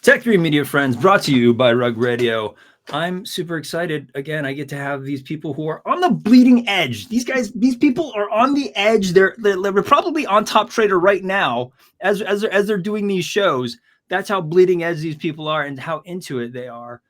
Tech3 Media Friends, brought to you by Rug Radio. I'm super excited. Again, I get to have these people who are on the bleeding edge. These people are on the edge. They're probably on Top Trader right now as they're doing these shows. That's how bleeding edge these people are and how into it they are.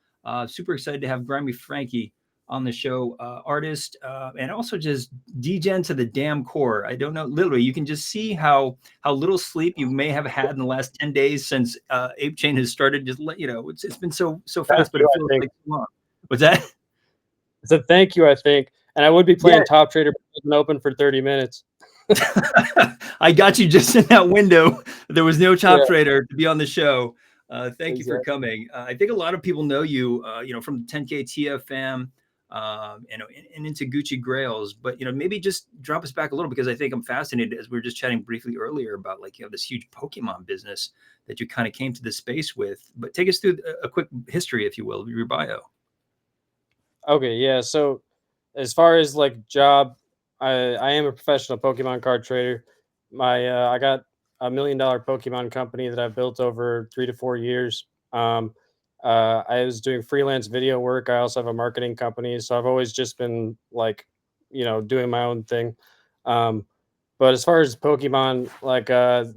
Super excited to have GrimyFrankie on the show, artist, and also just degen to the damn core. I don't know, literally, you can just see how little sleep you may have had in the last 10 days since ApeChain has started. Just let you know, it's been so fast, but it feels like too long. What's that? It's a thank you, I think. And I would be playing Top Trader, but it wasn't open for 30 minutes. I got you just in that window. There was no Top Trader to be on the show. Thank you for coming. I think a lot of people know you, from the 10K TF fam, and into Gucci Grails, but maybe just drop us back a little, because I think I'm fascinated, as we were just chatting briefly earlier, about this huge Pokemon business that you kind of came to this space with. But take us through a quick history, if you will, of your bio. Okay, yeah. So as far as job, I am a professional Pokemon card trader. I got $1 million Pokemon company that I've built over 3 to 4 years. I was doing freelance video work. I also have a marketing company, so I've always just been doing my own thing. But as far as Pokemon,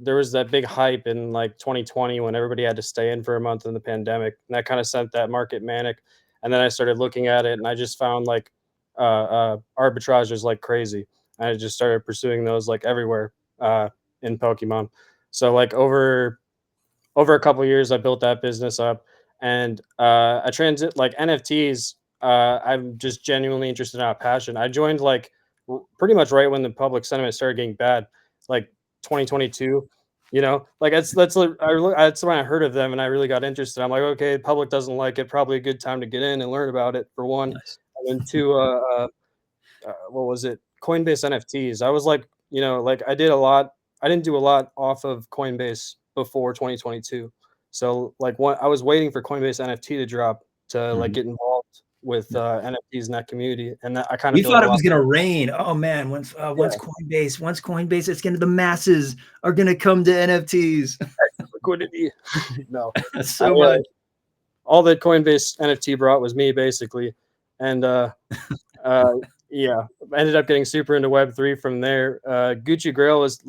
there was that big hype in 2020 when everybody had to stay in for a month in the pandemic, and that kind of sent that market manic. And then I started looking at it, and I just found arbitrage is like crazy. I just started pursuing those everywhere in Pokemon. So over a couple of years, I built that business up, and I transit NFTs. I'm just genuinely interested in a passion. I joined pretty much right when the public sentiment started getting bad, 2022. That's when I heard of them and I really got interested. I'm like, okay, the public doesn't like it. Probably a good time to get in and learn about it, for one. Nice. And then two, what was it? Coinbase NFTs. I was I did a lot. I didn't do a lot off of Coinbase before 2022. So I was waiting for Coinbase NFT to drop to get involved with NFTs in that community, and I kind of we thought it was gonna rain. Oh man, once Coinbase, it's gonna, the masses are gonna come to NFTs. Liquidity. No, so much. All that Coinbase NFT brought was me, basically, and yeah, I ended up getting super into Web3 from there. Gucci Grail was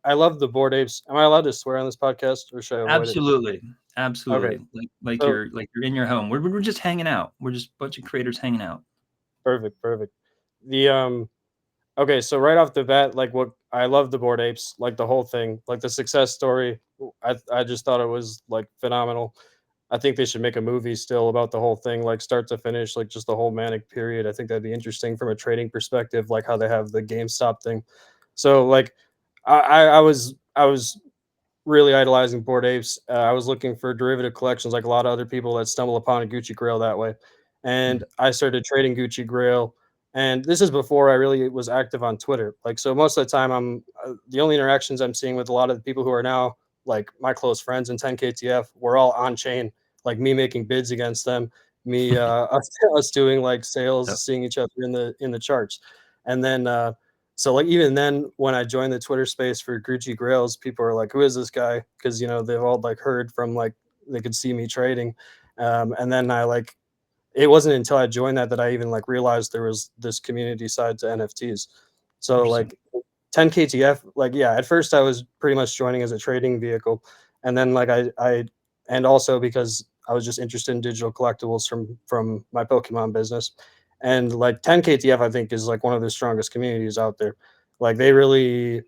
I love the Bored Apes. Am I allowed to swear on this podcast, or should I avoid Absolutely. Okay. So, you're in your home. We're just hanging out. We're just a bunch of creators hanging out. Perfect. The okay, so right off the bat, what I love the Bored Apes, the whole thing, the success story. I just thought it was phenomenal. I think they should make a movie still about the whole thing, start to finish, just the whole manic period. I think that'd be interesting from a trading perspective, how they have the GameStop thing. So I was really idolizing Bored Apes. I was looking for derivative collections, like a lot of other people that stumble upon a Gucci Grail that way. And I started trading Gucci Grail. And this is before I really was active on Twitter. So most of the time, I'm the only interactions I'm seeing with a lot of the people who are now my close friends in 10KTF, we're all on chain, me making bids against them, me us doing sales, seeing each other in the charts. And then so even then, when I joined the Twitter space for Gucci Grails, people are like, who is this guy? Because they've all heard from they could see me trading. And then it wasn't until I joined that I even realized there was this community side to NFTs. So 10KTF, at first I was pretty much joining as a trading vehicle, and then I and also because I was just interested in digital collectibles from my Pokemon business, and 10KTF I think is one of the strongest communities out there. They really,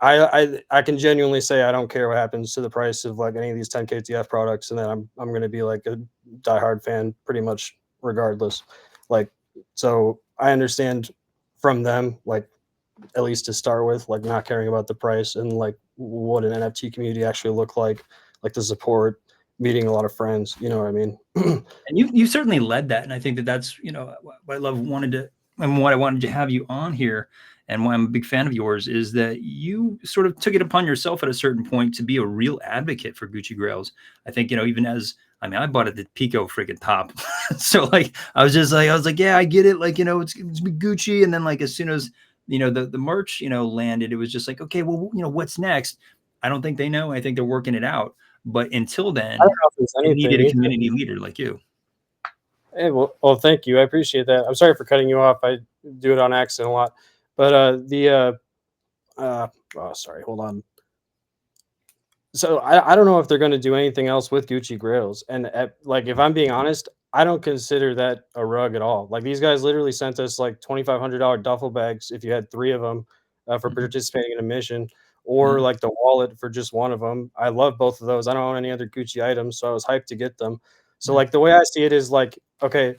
I can genuinely say I don't care what happens to the price of any of these 10KTF products, and then I'm going to be a diehard fan pretty much regardless. So I understand from them at least to start with, not caring about the price and what an NFT community actually look like the support, meeting a lot of friends, you know what I mean? And you certainly led that, and I think that's what I wanted to have you on here, and why I'm a big fan of yours, is that you sort of took it upon yourself at a certain point to be a real advocate for Gucci Grails. I think even as I bought it at Pico freaking top. So I was like, yeah, I get it. It's Gucci. And then as soon as, the merch, landed, it was just okay, well, what's next? I don't think they know. I think they're working it out. But until I don't then, know if there's it needed anything a either. community leader like you. Hey, well, thank you. I appreciate that. I'm sorry for cutting you off. I do it on accident a lot. But oh, sorry, hold on. So I don't know if they're going to do anything else with Gucci Grails. And like, if I'm being honest, I don't consider that a rug at all. Like, these guys literally sent us like $2,500 duffel bags if you had 3 of them for Mhm, participating in a mission, or mhm, like the wallet for just one of them. I love both of those. I don't own any other Gucci items, so I was hyped to get them. So mhm, like, the way I see it is like, okay,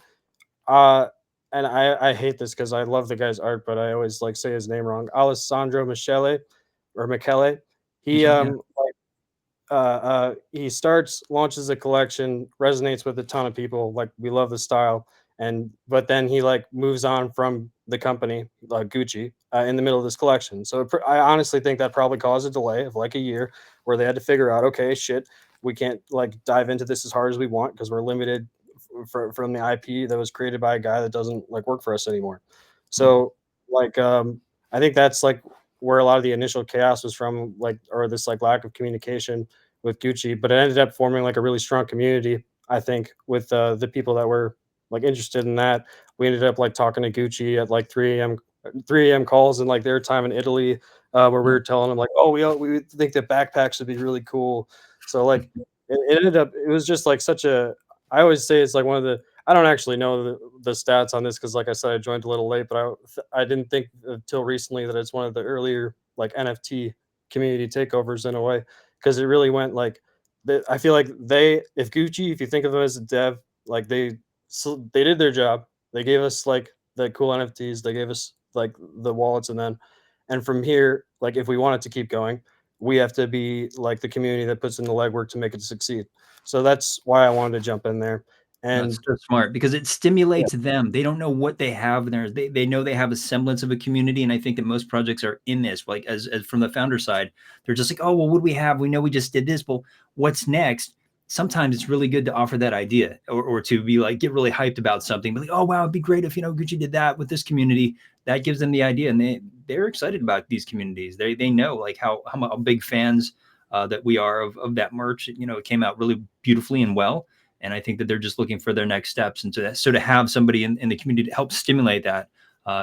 uh, and I hate this because I love the guy's art, but I always like say his name wrong. Alessandro Michele or Michele. He Michelle, yeah. he starts, launches a collection, resonates with a ton of people. Like, we love the style, and but then he like moves on from the company, Gucci, in the middle of this collection. So I honestly think that probably caused a delay of like a year, where they had to figure out, okay, shit, we can't like dive into this as hard as we want because we're limited from the IP that was created by a guy that doesn't like work for us anymore. Mhm. So like, I think that's like where a lot of the initial chaos was from, like, or this like lack of communication with Gucci, but it ended up forming like a really strong community. I think with the people that were like interested in that, we ended up like talking to Gucci at like 3 a.m. calls in like their time in Italy, where we Mhm. were telling them like, oh, we think that backpacks would be really cool. So like, it ended up, it was just like such a. I always say it's like one of the. I don't actually know the stats on this because, like I said, I joined a little late, but I didn't think until recently that it's one of the earlier like NFT community takeovers in a way, because it really went like, I feel like if Gucci, if you think of them as a dev, like they did their job. They gave us like the cool NFTs. They gave us like the wallets, and from here, like, if we want it to keep going, we have to be like the community that puts in the legwork to make it succeed. So that's why I wanted to jump in there. No, it's And so smart because it yeah, stimulates them. They don't know what they have there. They know they have a semblance of a community, and I think that most projects are in this. Like as from the founder side, they're just like, oh well, what do we have? We know we just did this. Well, what's next? Sometimes it's really good to offer that idea, or to be like get really hyped about something. Be like, oh wow, it'd be great if Gucci did that with this community. That gives them the idea, and they're excited about these communities. They know like how big fans that we are of that merch. It came out really beautifully and well, and I think that they're just looking for their next steps. And so to have somebody in the community to help stimulate that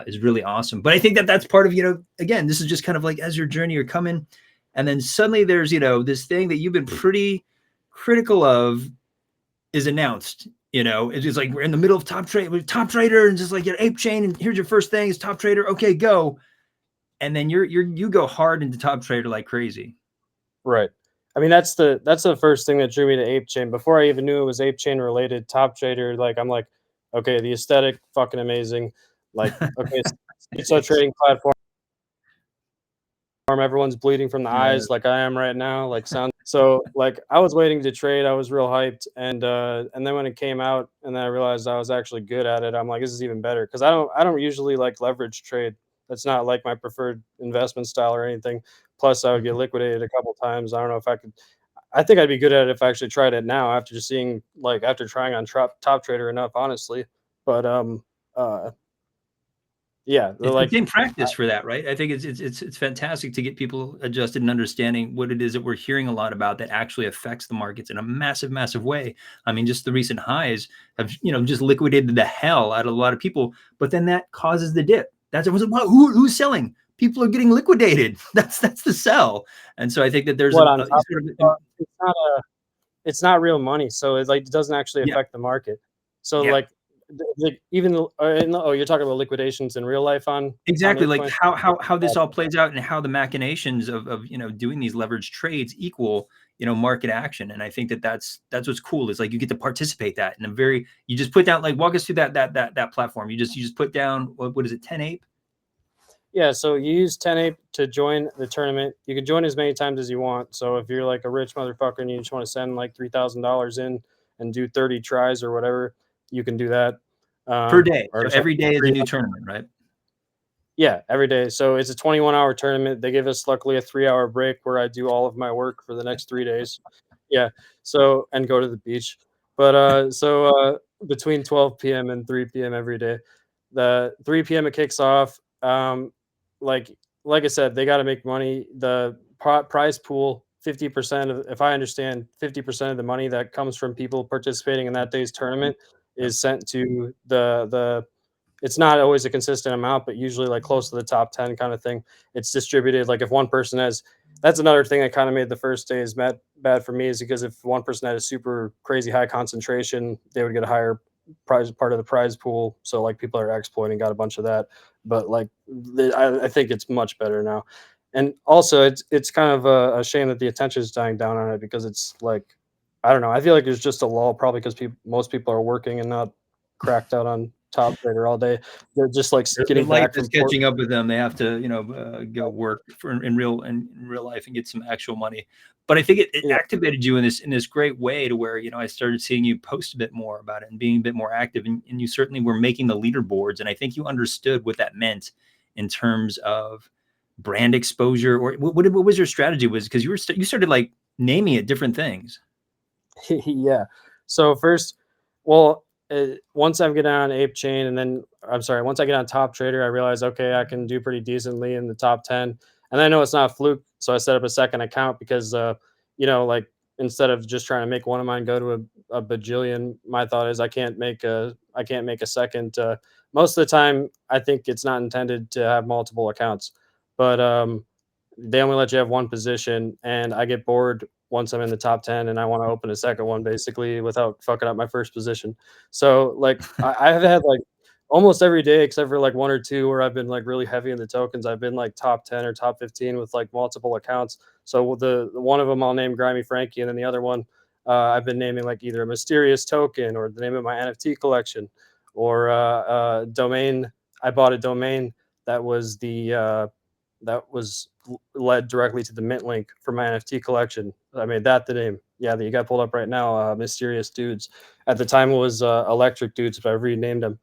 is really awesome. But I think that that's part of, again, this is just kind of like as your journey, you're coming. And then suddenly there's, this thing that you've been pretty critical of is announced. It's just like we're in the middle of top trader, and just like your ApeChain, and here's your first thing is top trader. Okay, go. And then you go hard into top trader like crazy. right. I mean, that's the first thing that drew me to ApeChain. Before I even knew it was ApeChain related, Top Trader, like, I'm like, okay, the aesthetic, fucking amazing. Like, okay, it's a trading platform. Everyone's bleeding from the Yeah. eyes, like I am right now. Like, sound. So like, I was waiting to trade. I was real hyped, and then when it came out, and then I realized I was actually good at it. I'm like, this is even better because I don't usually like leverage trade. That's not like my preferred investment style or anything. Plus, I would get liquidated a couple times. I don't know if I could. I think I'd be good at it if I actually tried it now after just seeing, like, after trying on Top Trader enough, honestly. But uh yeah, they're It's like, game practice for that, right? I think it's fantastic to get people adjusted and understanding what it is that we're hearing a lot about that actually affects the markets in a massive, massive way. I mean, just the recent highs have just liquidated the hell out of a lot of people, but then that causes the dip. That's it. Was well, who's selling? People are getting liquidated. That's the sell. And so I think that there's what, on a top sort of it's not real money, so it, like, doesn't actually yeah, affect the market. So, yeah. like, even oh, you're talking about liquidations in real life on Exactly, like ApeCoin? how this all plays out and how the machinations of doing these leveraged trades equal market action. And I think that that's what's cool is like you get to participate that in a very you just put down like walk us through that platform. You just put down what is it 10 ape. Yeah, so you use 10 Ape to join the tournament. You can join as many times as you want. So if you're like a rich motherfucker and you just want to send like $3,000 in and do 30 tries or whatever, you can do that. Per day, Or so sorry, every day is a three. new tournament, right? Yeah, every day. So it's a 21-hour tournament. They give us luckily a 3-hour break where I do all of my work for the next 3 days. Yeah. So, and go to the beach. But between 12 p.m. and 3 p.m. every day. The 3 p.m. it kicks off. Like like I said, they got to make money. The prize pool 50% of, if I understand, 50% of the money that comes from people participating in that day's tournament Yep. is sent to the it's not always a consistent amount, but usually like close to the top 10 kind of thing. It's distributed. Like if one person has, that's another thing that kind of made the first days bad for me, is because if one person had a super crazy high concentration, they would get a higher prize, part of the prize pool. So like people are exploiting, got a bunch of that. But like I think it's much better now. And also it's kind of a shame that the attention is dying down on it, because it's like, I don't know. I feel like there's just a lull, probably because most people are working and not cracked out on top trader all day. They're just like Their getting life back is from port. catching up with them. They have to, go work for in real life and get some actual money. But I think it Yeah, activated you in this great way to where I started seeing you post a bit more about it and being a bit more active. And you certainly were making the leaderboards. And I think you understood what that meant in terms of brand exposure. Or what was your strategy? Was because you started like naming it different things. yeah. So first, well, once I get on ApeChain, and then I'm sorry, once I get on Top Trader, I realize, okay, I can do pretty decently in the top 10. And I know it's not a fluke, so I set up a second account because, like instead of just trying to make one of mine go to a bajillion, my thought is I can't make a second. Most of the time, I think it's not intended to have multiple accounts, but they only let you have one position, and I get bored once I'm in the top 10 and I want to open a second one basically without fucking up my first position. So like I have had like almost every day except for like one or two where I've been like really heavy in the tokens. I've been like top 10 or top 15 with like multiple accounts. So the one of them I'll name GrimyFrankie, and then the other one I've been naming like either a mysterious token or the name of my NFT collection, or domain. I bought a domain that was led directly to the mint link for my NFT collection. I made that the name. Yeah, that you got pulled up right now. Mysterious Dudes. At the time it was Electric Dudes, but I renamed them.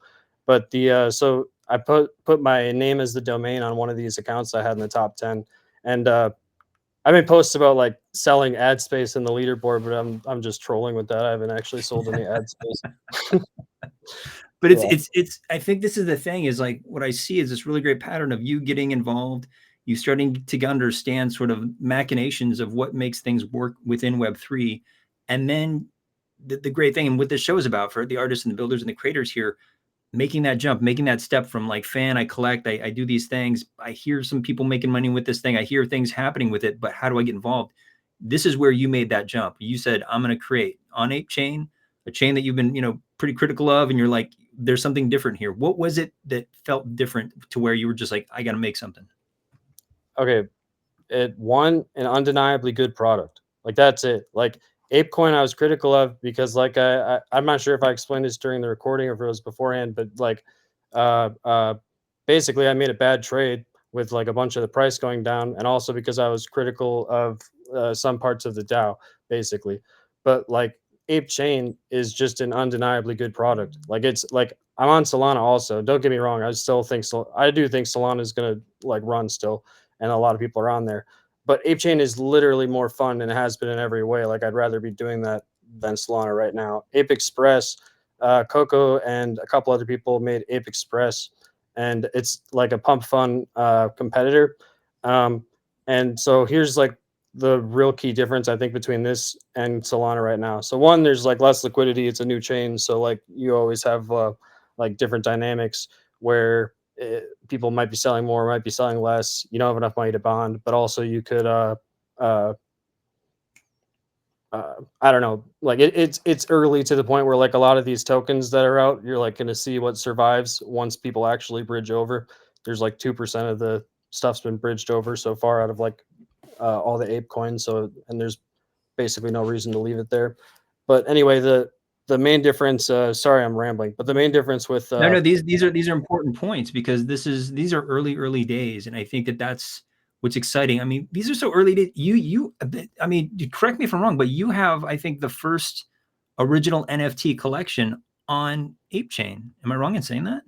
But the so I put my name as the domain on one of these accounts I had in the top 10, and I made posts about like selling ad space in the leaderboard, but I'm just trolling with that. I haven't actually sold any ad space. But Yeah. it's I think this is the thing, is like what I see is this really great pattern of you getting involved, you starting to understand sort of machinations of what makes things work within Web3. And then the great thing, and what this show is about for the artists and the builders and the creators here, making that jump, making that step from like fan, I collect, I do these things, I hear some people making money with this thing, I hear things happening with it, but how do I get involved? This is where you made that jump. You said, I'm going to create on ApeChain, a chain that you've been, pretty critical of, and you're like, there's something different here. What was it that felt different to where you were just like, I got to make something? Okay. It won an undeniably good product. Like that's it. Like ApeCoin, I was critical of because like I'm not sure if I explained this during the recording or if it was beforehand, but like uh, uh, basically I made a bad trade with like a bunch of the price going down, and also because I was critical of some parts of the DAO, basically. But like ApeChain is just an undeniably good product. Like it's like I'm on Solana also. Don't get me wrong. I do think Solana is gonna like run still, and a lot of people are on there. But ApeChain is literally more fun and it has been in every way. Like I'd rather be doing that than Solana right now. Ape Express, Coco, and a couple other people made Ape Express, and it's like a pump fun competitor. Um, and so here's like the real key difference I think between this and Solana right now. So one, there's like less liquidity. It's a new chain, so like you always have like different dynamics where people might be selling more, might be selling less. You don't have enough money to bond, but also you could, uh, I don't know, like it's early to the point where like a lot of these tokens that are out, you're like going to see what survives once people actually bridge over. There's like 2% of the stuff's been bridged over so far out of like all the ape coins. So, and there's basically no reason to leave it there. But anyway, the main difference, sorry, I'm rambling, but the main difference with No, these are important points, because these are early days, and I think that's what's exciting. I mean, these are so early days. I mean, correct me if I'm wrong, but you have, I think, the first original NFT collection on ApeChain. Am I wrong in saying that?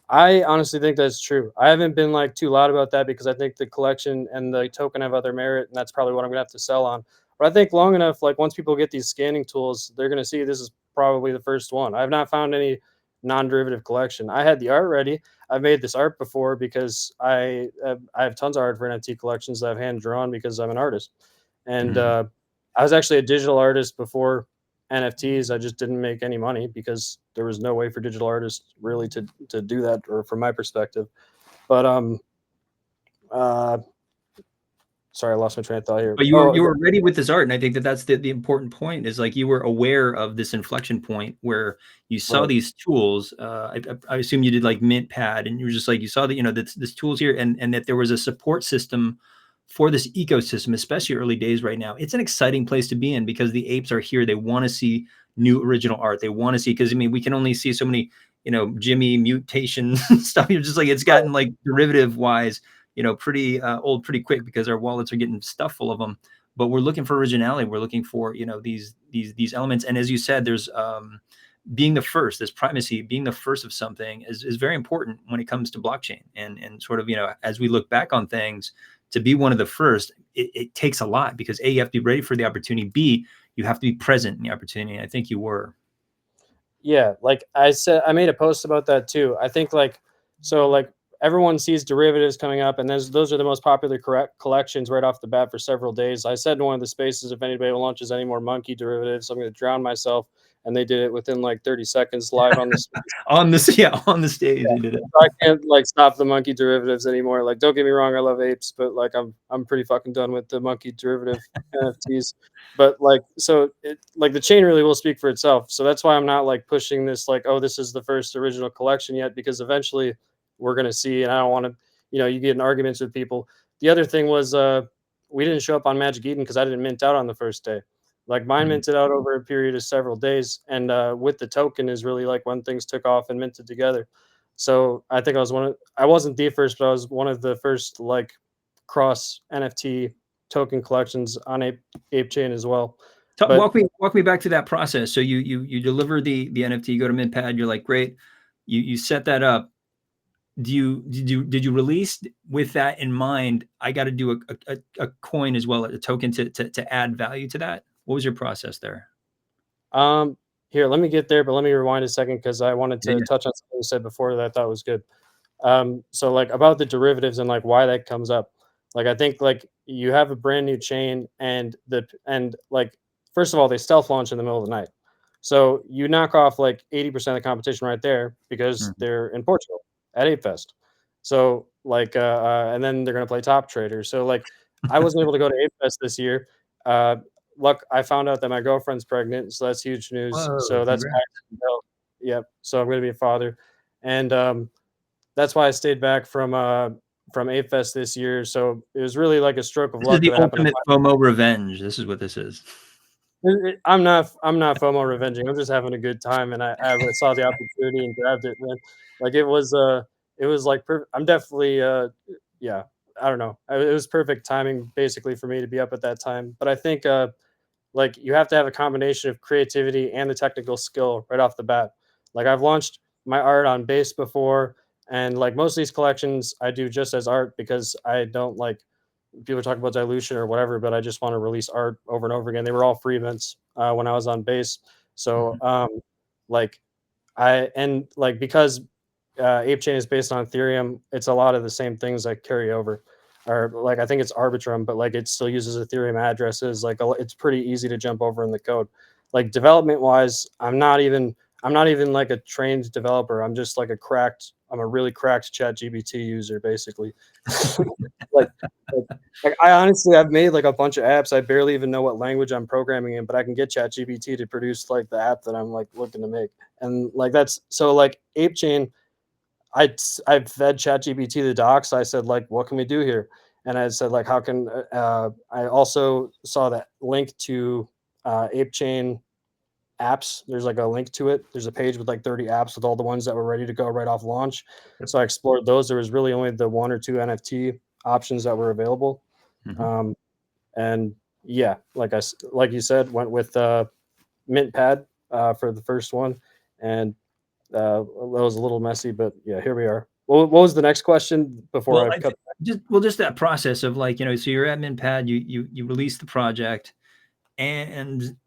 I honestly think that's true. I haven't been like too loud about that because I think the collection and the token have other merit, and that's probably what I'm gonna have to sell on. But I think long enough, like once people get these scanning tools, they're gonna see this is probably the first one. I've not found any non-derivative collection. I had the art ready. I've made this art before because I have tons of art for NFT collections that I've hand drawn because I'm an artist. And I was actually a digital artist before NFTs. I just didn't make any money because there was no way for digital artists really to do that, or from my perspective. But sorry, I lost my train of thought here. But you were ready with this art, and I think that that's the important point, is like you were aware of this inflection point where you saw Right. these tools. I assume you did like MintPad, and you were just like, you saw that, you know, this tools here, and that there was a support system for this ecosystem, especially early days right now. It's an exciting place to be in because the apes are here. They want to see new original art. They want to see, because I mean, we can only see so many, you know, Jimmy mutation stuff. You're just like, it's gotten like derivative wise, you know, pretty old pretty quick because our wallets are getting stuffed full of them. But we're looking for originality. We're looking for, you know, these elements. And as you said, there's being the first, this primacy, being the first of something is very important when it comes to blockchain. And sort of, you know, as we look back on things, to be one of the first, it takes a lot, because A, you have to be ready for the opportunity. B, you have to be present in the opportunity. And I think you were. Yeah, like I said, I made a post about that too. I think like, so like everyone sees derivatives coming up, and those are the most popular collections right off the bat for several days. I said in one of the spaces, if anybody launches any more monkey derivatives, I'm going to drown myself. And they did it within like 30 seconds live on the space. On this, yeah, on the stage, Yeah. they did it. So I can't like stop the monkey derivatives anymore. Like, don't get me wrong, I love apes, but like I'm pretty fucking done with the monkey derivative NFTs. But like, so it, like the chain really will speak for itself. So that's why I'm not like pushing this like, oh, this is the first original collection yet, because eventually we're gonna see. And I don't want to, you know, you get in arguments with people. The other thing was we didn't show up on Magic Eden because I didn't mint out on the first day. Like mine minted out over a period of several days, and with the token is really like when things took off and minted together. So I think I was I wasn't the first, but I was one of the first like cross NFT token collections on ApeChain as well. But Walk me back to that process. So you deliver the NFT, you go to MintPad, you're like, great, you set that up. Did you release with that in mind? I got to do a coin as well, a token to add value to that. What was your process there? here, let me get there, but let me rewind a second because I wanted to Yeah. touch on something you said before that I thought was good. So like about the derivatives and like why that comes up. Like I think like you have a brand new chain, and like first of all, they stealth launch in the middle of the night. So you knock off like 80% of the competition right there because Mhm. they're in Portugal at ApeFest. So like and then they're gonna play Top Trader. So like I wasn't able to go to ApeFest this year. Uh Look, I found out that my girlfriend's pregnant, so that's huge news. Whoa, So that's congrats. yep. So I'm gonna be a father. And that's why I stayed back from ApeFest this year. So it was really like a stroke of This is luck the that it happened. ultimate FOMO revenge. This is what this is. I'm not FOMO revenging. I'm just having a good time, and I saw the opportunity and grabbed it. Man, like it was like I'm definitely yeah. I don't know. It was perfect timing basically for me to be up at that time. But I think like you have to have a combination of creativity and the technical skill right off the bat. Like I've launched my art on base before, and like most of these collections I do just as art because I don't like people talk about dilution or whatever, but I just want to release art over and over again. They were all free events when I was on base. So Mhm. like I and like because ApeChain is based on Ethereum, it's a lot of the same things that carry over. Or like I think it's Arbitrum, but like it still uses Ethereum addresses. Like it's pretty easy to jump over in the code. Like development wise, I'm not even like a trained developer. I'm just like I'm a really cracked ChatGPT user basically. like, like I honestly I've made like a bunch of apps. I barely even know what language I'm programming in, but I can get ChatGPT to produce like the app that I'm like looking to make. And like that's so like ApeChain, I fed ChatGPT the docs. I said like, what can we do here? And I said like, how can I also saw that link to ApeChain apps. There's like a link to it. There's a page with like 30 apps with all the ones that were ready to go right off launch. Yep. So I explored those. There was really only the one or two NFT options that were available. Mhm. Um, and yeah, like you said, went with MintPad for the first one, and that was a little messy, but yeah, here we are. What was the next question before Well, I cut? just that process of like, you know, so you're at MintPad, you release the project, and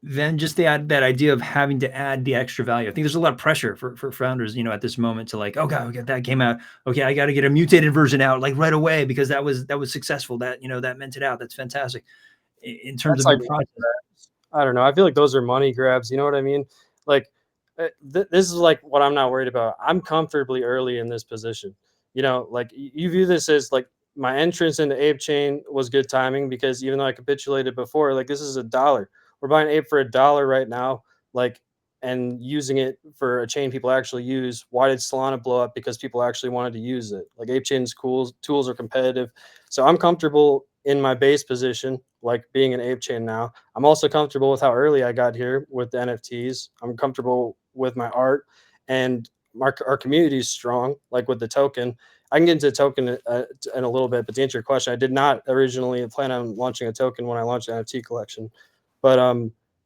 then just that idea of having to add the extra value. I think there's a lot of pressure for founders, you know, at this moment to like, oh god, okay, that came out. Okay, I got to get a mutated version out like right away because that was successful. That, you know, that meant it out. That's fantastic. in terms That's of your like process. I don't know. I feel like those are money grabs. You know what I mean? Like this is like what I'm not worried about. I'm comfortably early in this position. You know, like you view this as like my entrance into ApeChain was good timing because even though I capitulated before, like this is $1. We're buying Ape for $1 right now. Like and using it for a chain people actually use. Why did Solana blow up? Because people actually wanted to use it. Like ApeChain's cool, tools are competitive. So I'm comfortable in my base position, like being an ApeChain now. I'm also comfortable with how early I got here with the NFTs. I'm comfortable with my art, and our community is strong, like with the token. I can get into the token in a little bit, but to answer your question, I did not originally plan on launching a token when I launched the NFT collection. But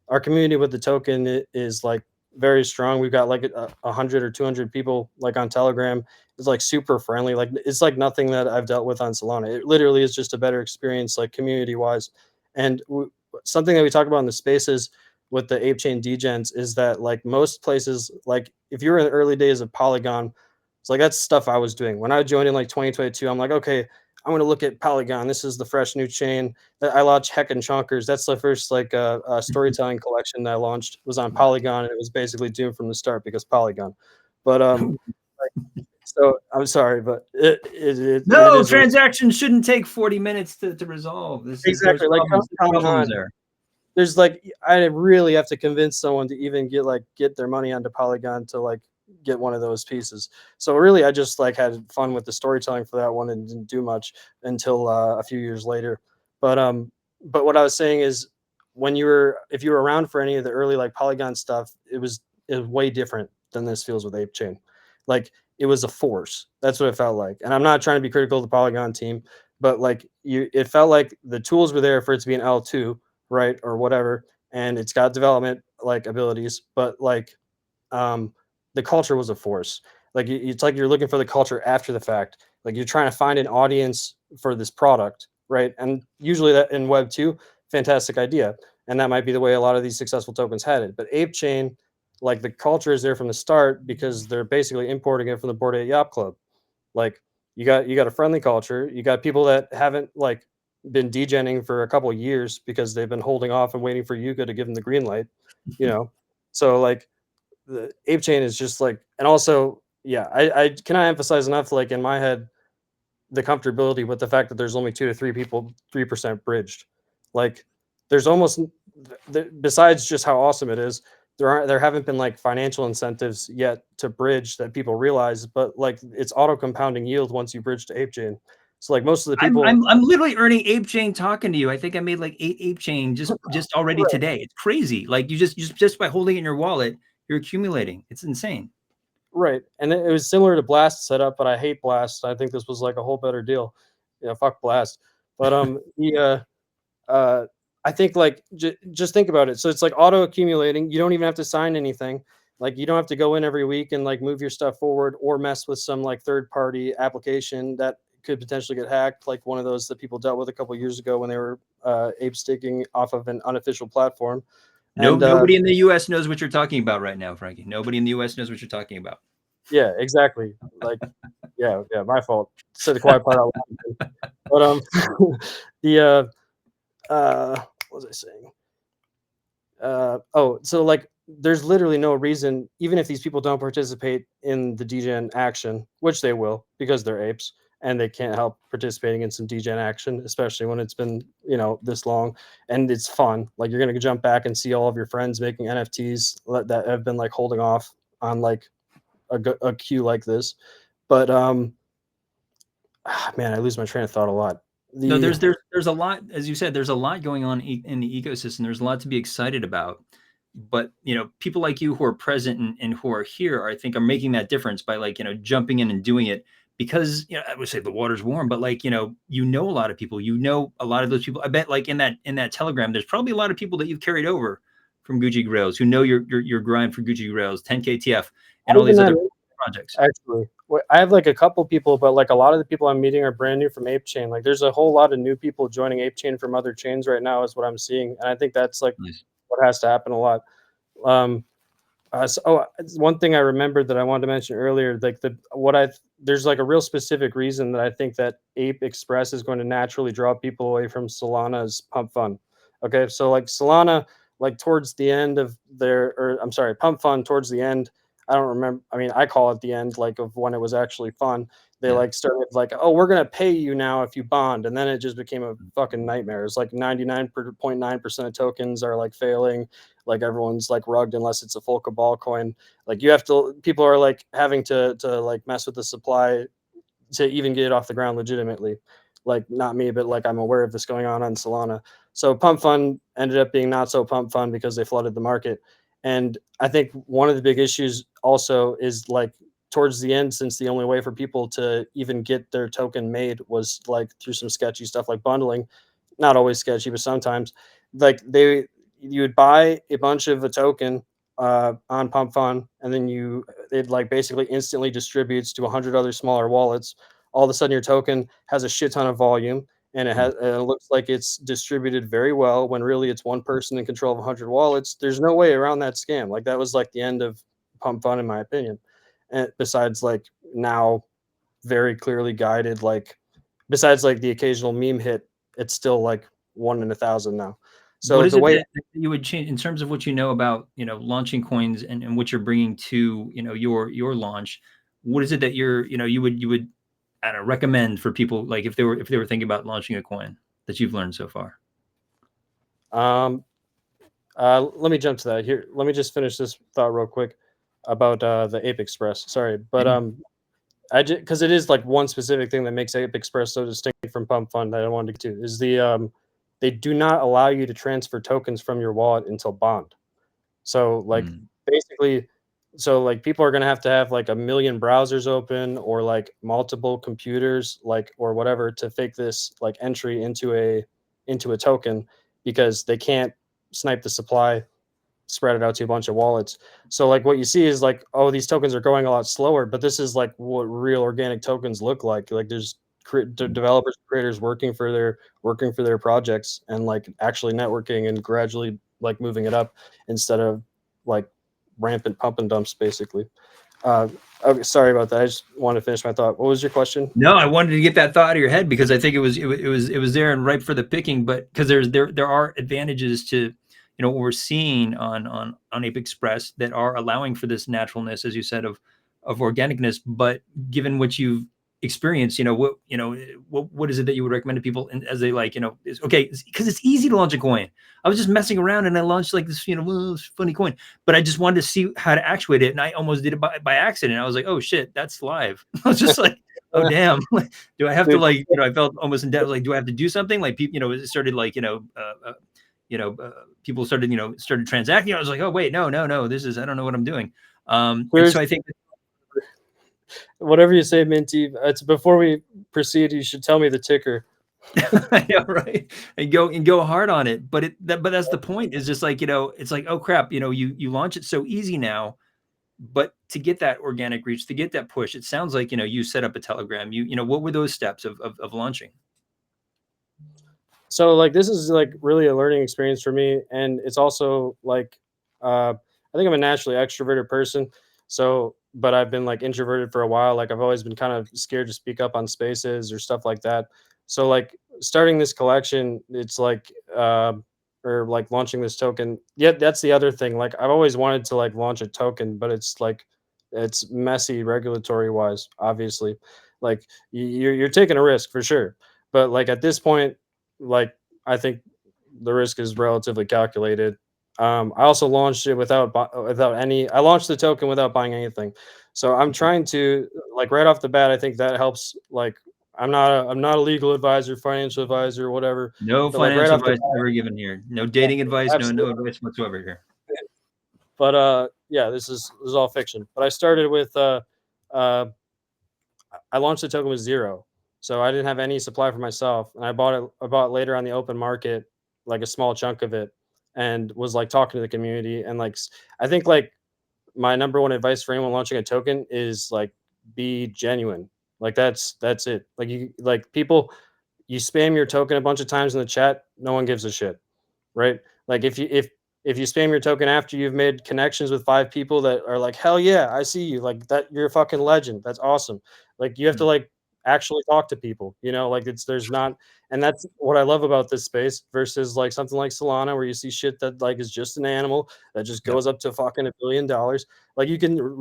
our community with the token is like very strong. We've got like 100 or 200 people like on Telegram. It's like super friendly. Like it's like nothing that I've dealt with on Solana. It literally is just a better experience, like community wise. And something that we talk about in the spaces with the ApeChain degens is that like most places, like if you were in the early days of Polygon, it's like that's stuff I was doing when I joined in like 2022. I'm like, okay, I'm going to look at Polygon. This is the fresh new chain that I launched. Heck and Chonkers. That's the first like storytelling collection that I launched was on Polygon, and it was basically doomed from the start because Polygon. But like, so I'm sorry, but it No, is what transactions shouldn't take 40 minutes to resolve. There's exactly like come problems on. there. There's like I really have to convince someone to even get their money onto Polygon to like get one of those pieces. So really, I just like had fun with the storytelling for that one and didn't do much until a few years later. But what I was saying is when if you were around for any of the early like Polygon stuff, it was way different than this feels with ApeChain. Like it was a force. That's what it felt like. And I'm not trying to be critical of the Polygon team, but like it felt like the tools were there for it to be an L2, right, or whatever, and it's got development like abilities, but like um the culture was a force. Like it's like you're looking for the culture after the fact. Like you're trying to find an audience for this product, right? And usually that in Web 2, fantastic idea. And that might be the way a lot of these successful tokens had it. But ApeChain, like the culture is there from the start because they're basically importing it from the Bored Ape Yacht Club. Like you got a friendly culture. You got people that haven't like been degenning for a couple of years because they've been holding off and waiting for Yuga to give them the green light, you know. So like the Ape Chain is just like, and also, yeah, I cannot emphasize enough, like in my head, the comfortability with the fact that there's only 2 to 3 people, 3% bridged. Like there's almost, besides just how awesome it is, there haven't been like financial incentives yet to bridge that people realize, but like it's auto compounding yield once you bridge to Ape Chain. So like most of the people, I'm literally earning ApeChain talking to you. I think I made like 8 ApeChain just already right, today. It's crazy. Like you just by holding it in your wallet, you're accumulating. It's insane. right, and it was similar to Blast setup, but I hate Blast. I think this was like a whole better deal. Yeah, fuck Blast. But I think like just think about it. So it's like auto accumulating. You don't even have to sign anything. Like you don't have to go in every week and like move your stuff forward or mess with some like third party application that could potentially get hacked. Like one of those that people dealt with a couple of years ago when they were ape staking off of an unofficial platform. No, And nobody in the US knows what you're talking about right now, Frankie. Nobody in the US knows what you're talking about. yeah, exactly. Like yeah, my fault. Said the quiet part out loud. But the what was I saying? So like there's literally no reason, even if these people don't participate in the degen action, which they will because they're apes and they can't help participating in some degen action, especially when it's been this long and it's fun. Like you're gonna jump back and see all of your friends making NFTs that have been like holding off on like a queue like this. But man, I lose my train of thought a lot. No, The there's a lot, as you said, there's a lot going on in the ecosystem. There's a lot to be excited about. But people like you who are present and who are here, I think, are making that difference by like jumping in and doing it because I would say the water's warm, but like a lot of people, a lot of those people. I bet like in that Telegram, there's probably a lot of people that you've carried over from Gucci Grails who know your grind for Gucci Grails, 10K TF, and all these other projects. actually, I have like a couple people, but like a lot of the people I'm meeting are brand new from ApeChain. Like there's a whole lot of new people joining ApeChain from other chains right now is what I'm seeing. And I think that's like Nice. what has to happen a lot. One thing I remembered that I wanted to mention earlier, like there's like a real specific reason that I think that Ape Express is going to naturally draw people away from Solana's pump fund. Okay, so like Solana, like towards the end of their, or I'm sorry, Pump Fund towards the end. I don't remember. I mean, I call it the end, like of when it was actually fun. They Yeah. like started like, oh, we're gonna pay you now if you bond, and then it just became a fucking nightmare. It's like 99.9% of tokens are like failing. Like everyone's like rugged unless it's a full cabal coin. Like you have to, people are like having to like mess with the supply to even get it off the ground legitimately. Like not me, but like I'm aware of this going on Solana. So Pump Fund ended up being not so Pump Fund because they flooded the market. And I think one of the big issues also is like towards the end, since the only way for people to even get their token made was like through some sketchy stuff like bundling, not always sketchy, but sometimes like you would buy a bunch of a token on Pump Fund, and then it like basically instantly distributes to 100 other smaller wallets. All of a sudden, your token has a shit ton of volume, and it looks like it's distributed very well. When really, it's one person in control of 100 wallets. There's no way around that scam. Like that was like the end of Pump Fund, in my opinion. And besides, like now, very clearly guided. Like besides, like the occasional meme hit, it's still like 1 in 1,000 now. What So is the it way that you would change in terms of what you know about, launching coins and what you're bringing to, your launch? What is it that you would I don't know, recommend for people, like if they were thinking about launching a coin that you've learned so far? um let me jump to that here. Let me just finish this thought real quick about the Ape Express. Sorry, but Yeah. I just because it is like one specific thing that makes Ape Express so distinct from Pump Fund that I wanted to get to is they do not allow you to transfer tokens from your wallet until bond. So like Mm. basically, so like people are gonna have to have like a million browsers open or like multiple computers like or whatever to fake this like entry into a token because they can't snipe the supply, spread it out to a bunch of wallets. So like what you see is like, oh, these tokens are going a lot slower, but this is like what real organic tokens look like. Like there's developers, creators working for their projects and like actually networking and gradually like moving it up instead of like rampant pump and dumps basically. Okay, sorry about that. I just want to finish my thought. What was your question? No, I wanted to get that thought out of your head because I think it was there and ripe for the picking. But because there are advantages to, what we're seeing on Ape Express that are allowing for this naturalness, as you said, of organicness. But given what you've experienced, what is it that you would recommend to people as they like, is okay, because it's easy to launch a coin. I was just messing around and I launched like this, funny coin, but I just wanted to see how to actuate it, and I almost did it by accident. I was like, oh shit, that's live. I was just like, oh damn, do I have to, Dude, like, I felt almost in debt, like, do I have to do something, like, people, it started like, people started, started transacting. I was like, oh wait, no, this is, I don't know what I'm doing. And so here's I think whatever you say, Minty. It's before we proceed, you should tell me the ticker. yeah, right. And go hard on it. But that's the point, is just like, it's like, oh crap, you launch it so easy now, but to get that organic reach, to get that push, it sounds like, you set up a Telegram. What were those steps of launching? So like this is like really a learning experience for me, and it's also like I think I'm a naturally extroverted person. So but I've been like introverted for a while. Like I've always been kind of scared to speak up on spaces or stuff like that. So like starting this collection, it's like or like launching this token. Yeah, that's the other thing. Like I've always wanted to like launch a token, but it's like it's messy regulatory wise, obviously. Like you're taking a risk for sure. But like at this point, like I think the risk is relatively calculated. I also launched it without any. I launched the token without buying anything, so I'm trying to like right off the bat. I think that helps. Like I'm not a legal advisor, financial advisor, whatever. No But like right financial off the advice ever given here. No dating advice. No absolutely. advice whatsoever here. But yeah, this is all fiction. But I started with uh, I launched the token with zero, so I didn't have any supply for myself, and I bought later on the open market, like a small chunk of it, and was like talking to the community and like I think like my number one advice for anyone launching a token is like be genuine. Like that's it. Like you like people you spam your token a bunch of times in the chat, no one gives a shit, right? Like if you spam your token after you've made connections with 5 people that are like, hell yeah, I see you, like that, you're a fucking legend. That's awesome. Like you have to Mm. like actually talk to people, you know, like there's not, and that's what I love about this space versus like something like Solana where you see shit that like is just an animal that just Yep. goes up to fucking $1 billion. Like you can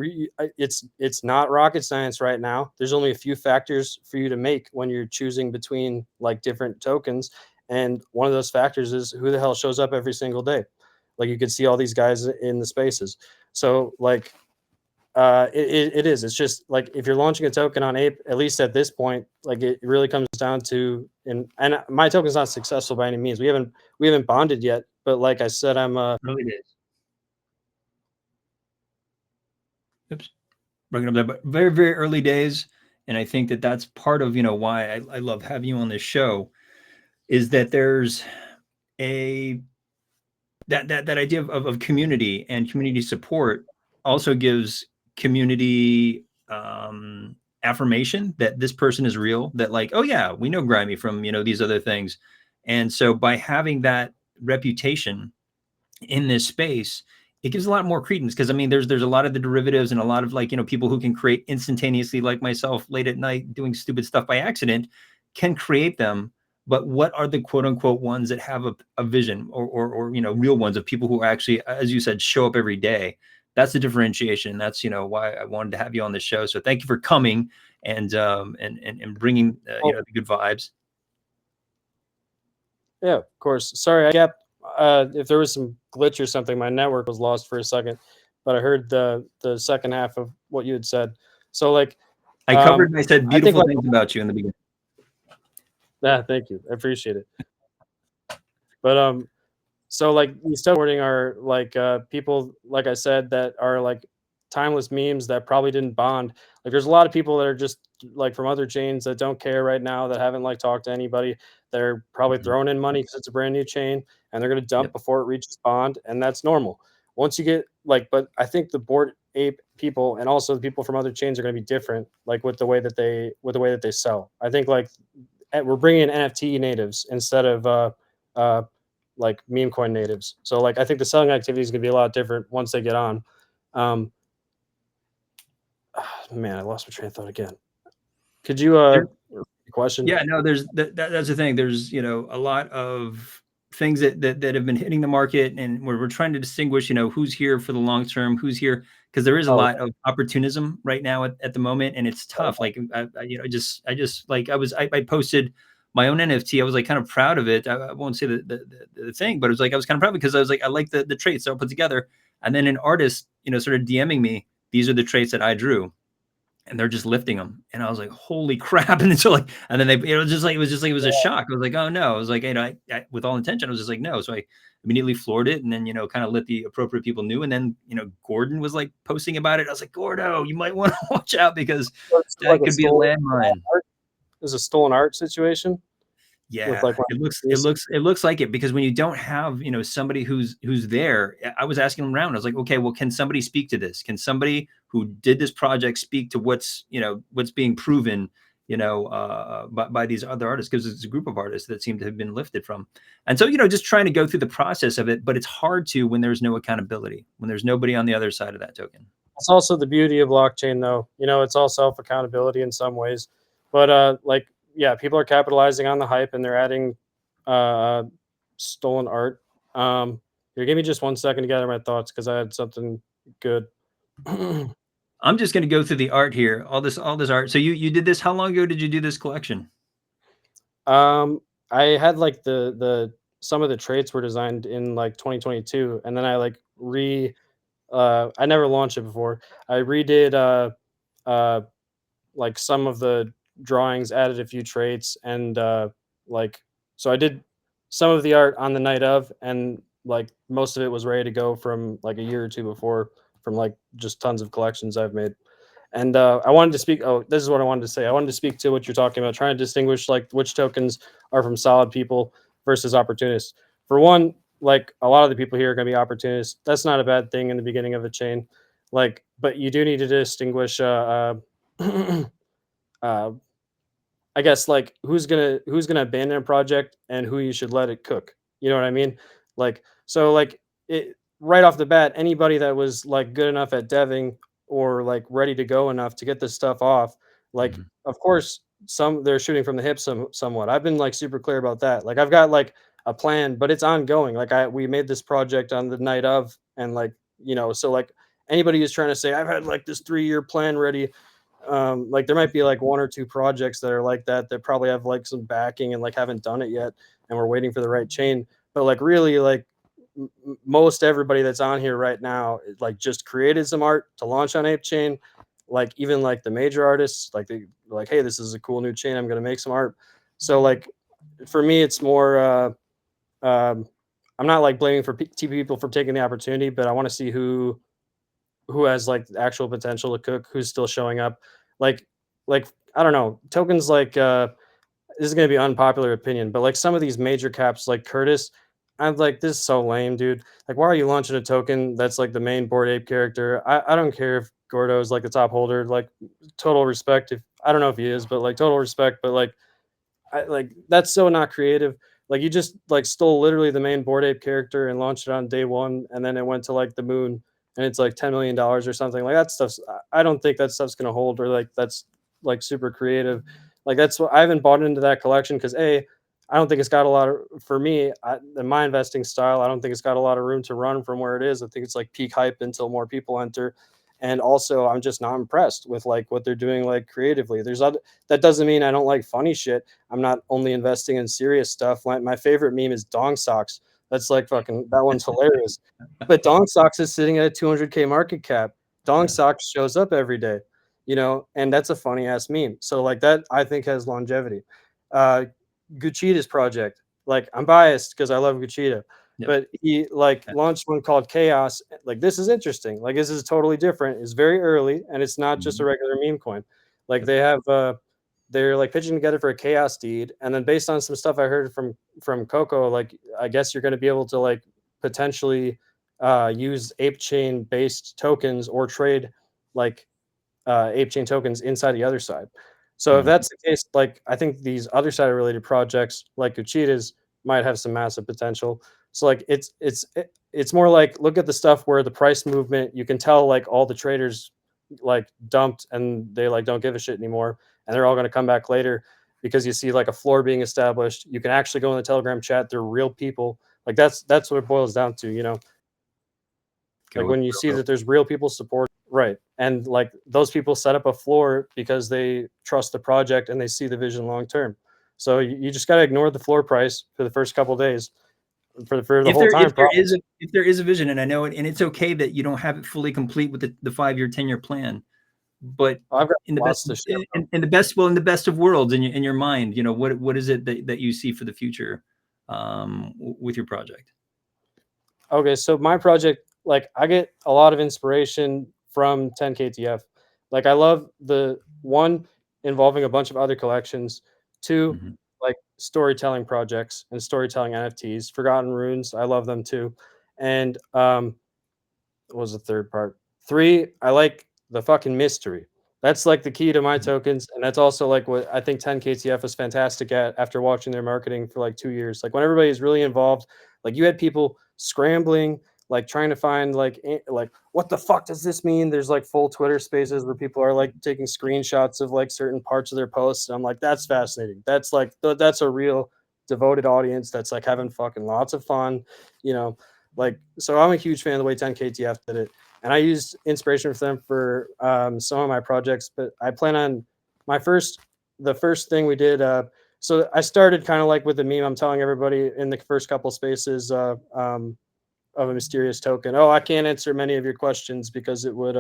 it's not rocket science right now. There's only a few factors for you to make when you're choosing between like different tokens, and one of those factors is who the hell shows up every single day. Like you could see all these guys in the spaces. So like it is. It's just like if you're launching a token on Ape, at least at this point, like it really comes down to, and my token's not successful by any means. We haven't bonded yet, but like I said, I'm Early days. Oops. Bringing up that, but very, very early days. And I think that that's part of, why I love having you on this show is that there's a, that idea of community and community support also gives community affirmation that this person is real, that like, oh yeah, we know Grimy from, these other things. And so by having that reputation in this space, it gives a lot more credence, because I mean there's a lot of the derivatives and a lot of like people who can create instantaneously, like myself late at night doing stupid stuff by accident can create them. But what are the quote unquote ones that have a vision, or real ones of people who actually, as you said, show up every day? That's the differentiation. That's why I wanted to have you on the show. So thank you for coming and bringing the good vibes. yeah, of course. Sorry, I kept if there was some glitch or something, my network was lost for a second, but I heard the second half of what you had said. So like, I covered and I said I think beautiful like, things about you in the beginning. yeah, thank you, I appreciate it. But so like these teleporting are like people, like I said, that are like timeless memes that probably didn't bond. Like there's a lot of people that are just like from other chains that don't care right now, that haven't like talked to anybody. They're probably Mhm. throwing in money because it's a brand new chain and they're gonna dump Yep. before it reaches bond, and that's normal. Once you get like, but I think the board ape people and also the people from other chains are gonna be different, like with the way that they sell. I think like we're bringing in NFT natives instead of uh, like meme coin natives. So like I think the selling activity is gonna be a lot different once they get on. Um, man, I lost my train of thought again. Could you repeat the question? Yeah, no, there's that's the thing. There's, a lot of things that have been hitting the market, and we're trying to distinguish, who's here for the long term, who's here, because there is a Oh, lot of opportunism right now at the moment, and it's tough. Like I just like I posted my own NFT. I was like kind of proud of it. I won't say the thing, but it was like I was kind of proud because I was like, I like the traits that I put together. And then an artist, started DMing me, these are the traits that I drew, and they're just lifting them. And I was like, holy crap. And then so like, and then it was just like, it was a shock. I was like, oh no. I was like, I with all intention, I was just like, no. So I immediately floored it, and then, kind of let the appropriate people knew. And then, Gordon was like posting about it. I was like, Gordo, you might want to watch out, because so it's that like a could be a stolen landmine. art. Is a stolen art situation with Yeah, like one it of looks it these. looks it looks like it, because when you don't have, somebody who's there, I was asking them around. I was like, okay, well, can somebody speak to this? Can somebody who did this project speak to what's being proven, by these other artists? Because it's a group of artists that seem to have been lifted from. And so, just trying to go through the process of it, but it's hard to when there's no accountability, when there's nobody on the other side of that token. It's also the beauty of blockchain, though. You know, it's all self accountability in some ways, but like yeah, people are capitalizing on the hype and they're adding uh, stolen art. Here, give me just 1 second to gather my thoughts because I had something good. I'm just going to go through the art here, all this art. So you did this. How long ago did you do this collection? Um, I had like the some of the traits were designed in like 2022, and then I like I never launched it before. I redid uh like some of the drawings, added a few traits, and like so I did some of the art on the night of, and like most of it was ready to go from like a year or two before, from like just tons of collections I've made. And I wanted to speak. Oh, this is what I wanted to say. I wanted to speak to what you're talking about, trying to distinguish like which tokens are from solid people versus opportunists. For one, like a lot of the people here are going to be opportunists. That's not a bad thing in the beginning of a chain. Like, but you do need to distinguish. Uh, I guess like who's gonna abandon a project and who you should let it cook. You know what I mean? Like so like it right off the bat, anybody that was like good enough at deving or like ready to go enough to get this stuff off, like Mhm. of course they're shooting from the hip somewhat. I've been like super clear about that. Like I've got like a plan, but it's ongoing. Like we made this project on the night of, and like, you know, so like anybody who's trying to say I've had like this 3-year plan ready, like there might be like 1 or 2 projects that are like that probably have like some backing and like haven't done it yet, and we're waiting for the right chain. But like really, like most everybody that's on here right now like just created some art to launch on ApeChain. Like even like the major artists, like they like, hey, this is a cool new chain, I'm gonna make some art. So like for me, it's more I'm not like blaming for people for taking the opportunity, but I want to see who has like actual potential to cook, who's still showing up. Like like I don't know, tokens like this is gonna be unpopular opinion, but like some of these major caps like Curtis, I'm like, this is so lame, dude. Like, why are you launching a token that's like the main Bored Ape character? I don't care if Gordo is like the top holder, like total respect. If I don't know if he is, but like total respect, but like like that's so not creative. Like you just like stole literally the main Bored Ape character and launched it on day one, and then it went to like the moon, and it's like $10 million or something. Like that stuff's. I don't think that stuff's gonna hold, or like that's like super creative. Like that's what I haven't bought into that collection because I don't think it's got a lot of for me in my investing style. I don't think it's got a lot of room to run from where it is. I think it's like peak hype until more people enter. And also, I'm just not impressed with like what they're doing like creatively. There's other that doesn't mean I don't like funny shit. I'm not only investing in serious stuff. My favorite meme is Dong Socks. That's like fucking that one's hilarious. But Dong Socks is sitting at a 200K market cap. Dong Socks shows up every day, you know, and that's a funny ass meme. So like that I think has longevity. Uh Gucci's project. Like I'm biased because I love Gucci, Yep. but he like launched one called Chaos. Like this is interesting. Like this is totally different. It's very early and it's not just a regular meme coin. Like they have they're like pitching together for a chaos deed, and then based on some stuff I heard from Coco, like I guess you're going to be able to like potentially use ApeChain based tokens or trade like ApeChain tokens inside the other side. So if that's the case, like I think these other side related projects like Gucci's might have some massive potential. So like it's more like look at the stuff where the price movement you can tell like all the traders like dumped and they like don't give a shit anymore, and they're all going to come back later because you see like a floor being established. You can actually go in the Telegram chat. They're real people. Like that's what it boils down to, you know. Like when you see that there's real people support, right? And like those people set up a floor because they trust the project and they see the vision long term. So you just got to ignore the floor price for the first couple of days for the whole time. If there is a vision, and I know it, and it's okay that you don't have it fully complete with the 5-year, 10-year plan, but I've got in the lots best to share. in the best in the best of worlds in your mind, you know, what is it that you see for the future with your project? Okay, so my project, like I get a lot of inspiration from 10KTF. Like I love the one involving a bunch of other collections, two like storytelling projects and storytelling NFTs, Forgotten Runes, I love them too. And what was the third part? Three, I like the fucking mystery. That's like the key to my tokens, and that's also like what I think 10KTF was fantastic at after watching their marketing for like 2 years. Like when everybody's really involved, like you had people scrambling, like trying to find like like what the fuck does this mean? There's like full Twitter spaces where people are like taking screenshots of like certain parts of their posts. And I'm like, that's fascinating. That's like that's a real devoted audience that's like having fucking lots of fun, you know. Like so, I'm a huge fan of the way 10KTF did it, and I used inspiration from them for some of my projects. But I plan on the first thing we did. So I started kind of like with the meme I'm telling everybody in the first couple spaces of a mysterious token. Oh, I can't answer many of your questions because it would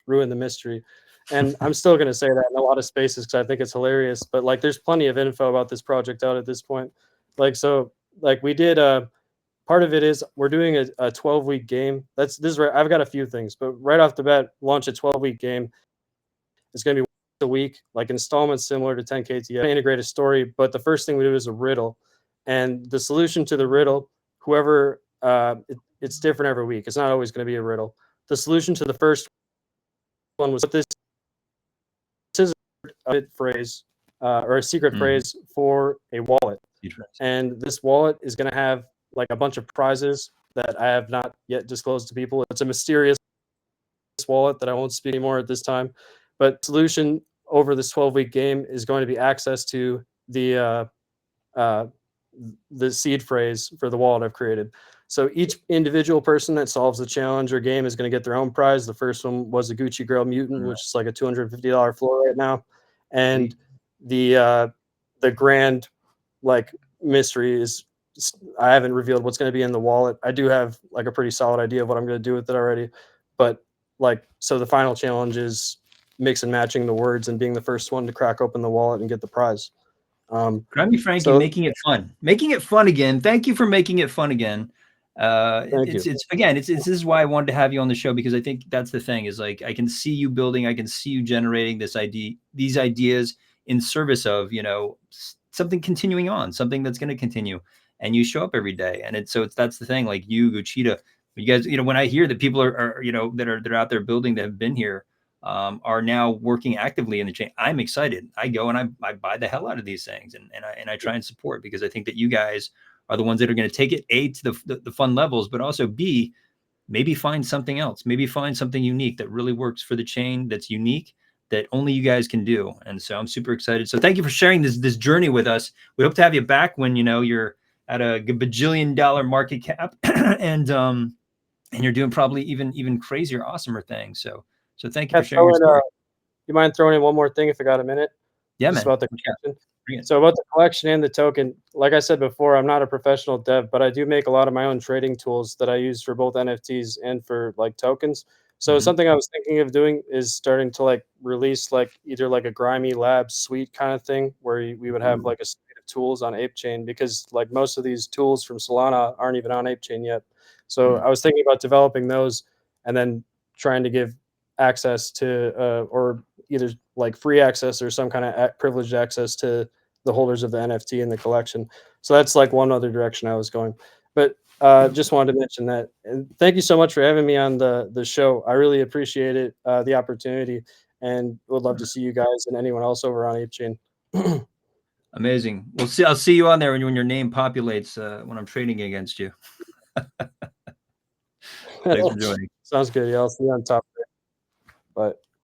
ruin the mystery. And I'm still going to say that in a lot of spaces because I think it's hilarious. But like, there's plenty of info about this project out at this point. Like, so like we did part of it is we're doing a 12-week game. This is right. I've got a few things, but right off the bat, launch a 12-week game. It's going to be a week, like installments similar to 10KTF. Integrate a story, but the first thing we do is a riddle, and the solution to the riddle, whoever it's different every week. It's not always going to be a riddle. The solution to the first one was this is a phrase or a secret phrase for a wallet, and this wallet is going to have like a bunch of prizes that I have not yet disclosed to people. It's a mysterious wallet that I won't speak anymore at this time. But solution over this 12-week game is going to be access to the seed phrase for the wallet I've created. So each individual person that solves the challenge or game is going to get their own prize. The first one was a Gucci Girl Mutant, which is like a $250 floor right now, and the grand like mystery is I haven't revealed what's going to be in the wallet. I do have like a pretty solid idea of what I'm going to do with it already, but like so the final challenge is mix and matching the words and being the first one to crack open the wallet and get the prize. GrimyFrankie, So making it fun again. Thank you for making it fun again. It's this is why I wanted to have you on the show, because I think that's the thing is like I can see you building, I can see you generating these ideas in service of, you know, something continuing on, something that's going to continue, and you show up every day. And that's the thing, like you, Gucci, you guys, you know, when I hear that people are you know, that are out there building, that have been here, are now working actively in the chain, I'm excited. I go and I buy the hell out of these things, and I try and support, because I think that you guys are the ones that are going to take it A, to the fun levels, but also B, maybe find something else, maybe find something unique that really works for the chain, that's unique, that only you guys can do. And so I'm super excited. So thank you for sharing this journey with us. We hope to have you back when, you know, you're at a bajillion-dollar market cap and you're doing probably even crazier, awesomer things. So thank you for sharing your story. You mind throwing in one more thing if I got a minute? Yeah, just man. about the collection. So about the collection and the token, like I said before, I'm not a professional dev, but I do make a lot of my own trading tools that I use for both NFTs and for like tokens. So something I was thinking of doing is starting to like release like either like a Grimy Labs suite kind of thing where we would have like a suite of tools on ApeChain, because like most of these tools from Solana aren't even on ApeChain yet. So I was thinking about developing those and then trying to give access to or either like free access or some kind of privileged access to the holders of the NFT in the collection. So that's like one other direction I was going. But just wanted to mention that. And thank you so much for having me on the show. I really appreciate it, the opportunity, and would love to see you guys and anyone else over on ApeChain. Amazing. I'll see you on there when your name populates when I'm trading against you. Thanks for joining. Sounds good. Yeah, I'll see you on top.